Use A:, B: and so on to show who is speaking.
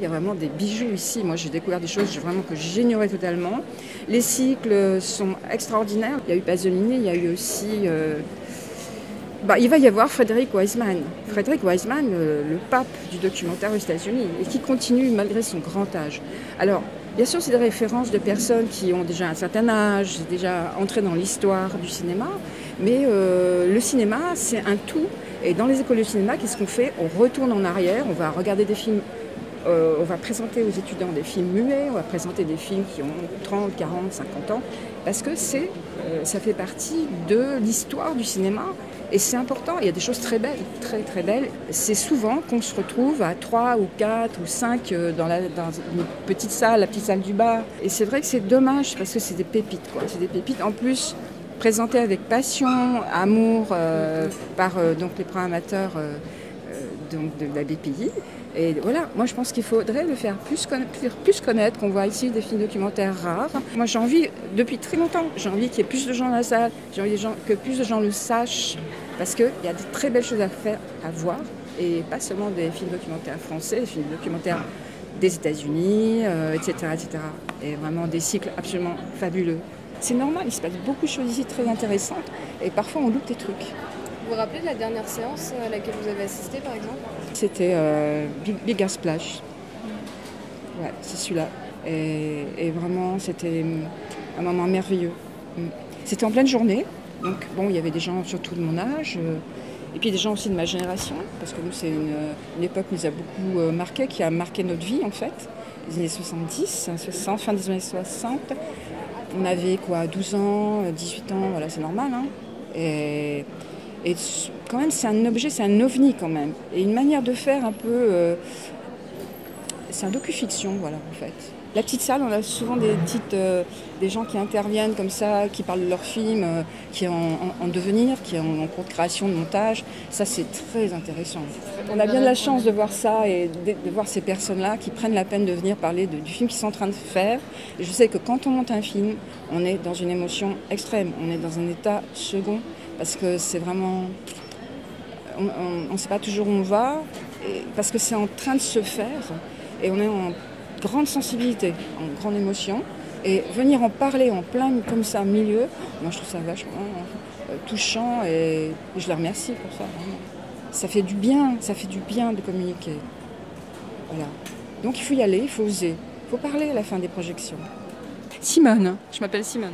A: Il y a vraiment des bijoux ici. Moi, j'ai découvert des choses vraiment que j'ignorais totalement. Les cycles sont extraordinaires. Il y a eu Pasolini, il y a eu aussi... il va y avoir Frédéric Wiseman. Frédéric Wiseman, le pape du documentaire aux États-Unis, et qui continue malgré son grand âge. Alors, bien sûr, c'est des références de personnes qui ont déjà un certain âge, déjà entrées dans l'histoire du cinéma, mais le cinéma, c'est un tout. Et dans les écoles de cinéma, qu'est-ce qu'on fait? On retourne en arrière, on va regarder des films, on va présenter aux étudiants des films muets, on va présenter des films qui ont 30, 40, 50 ans, parce que ça fait partie de l'histoire du cinéma. Et c'est important, il y a des choses très belles, très très belles. C'est souvent qu'on se retrouve à 3 ou 4 ou 5 dans une petite salle, la petite salle du bar. Et c'est vrai que c'est dommage parce que c'est des pépites, quoi. C'est des pépites en plus présentées avec passion, amour par donc les programmateurs donc de la BPI. Et voilà, moi je pense qu'il faudrait le faire plus connaître, qu'on voit ici des films documentaires rares. Moi j'ai envie, depuis très longtemps, j'ai envie qu'il y ait plus de gens dans la salle, j'ai envie que plus de gens le sachent, parce qu'il y a de très belles choses à faire, à voir, et pas seulement des films documentaires français, des films documentaires des États-Unis, etc., etc. Et vraiment des cycles absolument fabuleux. C'est normal, il se passe beaucoup de choses ici très intéressantes, et parfois on loupe des trucs.
B: Vous vous rappelez de la dernière séance à laquelle vous avez assisté, par exemple?
A: C'était Bigger Splash. Ouais, c'est celui-là. Et vraiment, c'était un moment merveilleux. C'était en pleine journée. Donc, bon, il y avait des gens surtout de mon âge. Et puis des gens aussi de ma génération. Parce que nous, c'est une époque qui nous a beaucoup marqué, qui a marqué notre vie, en fait. Les années 70, fin des années 60. On avait quoi, 12 ans, 18 ans, voilà, c'est normal. Hein. Et quand même, c'est un objet, c'est un ovni quand même. Et une manière de faire un peu... c'est un docu-fiction, voilà, en fait. La petite salle, on a souvent des gens qui interviennent comme ça, qui parlent de leur film, qui est en devenir, qui est en cours de création, de montage. Ça, c'est très intéressant. On a bien de la chance de voir ça et de voir ces personnes-là qui prennent la peine de venir parler du film qu'ils sont en train de faire. Et je sais que quand on monte un film, on est dans une émotion extrême, on est dans un état second. Parce que c'est vraiment... On ne sait pas toujours où on va, parce que c'est en train de se faire, et on est en grande sensibilité, en grande émotion. Et venir en parler en plein comme ça, milieu, moi je trouve ça vachement touchant, et je les remercie pour ça. Vraiment. Ça fait du bien de communiquer. Voilà. Donc il faut y aller, il faut oser, il faut parler à la fin des projections. Simone, je m'appelle Simone.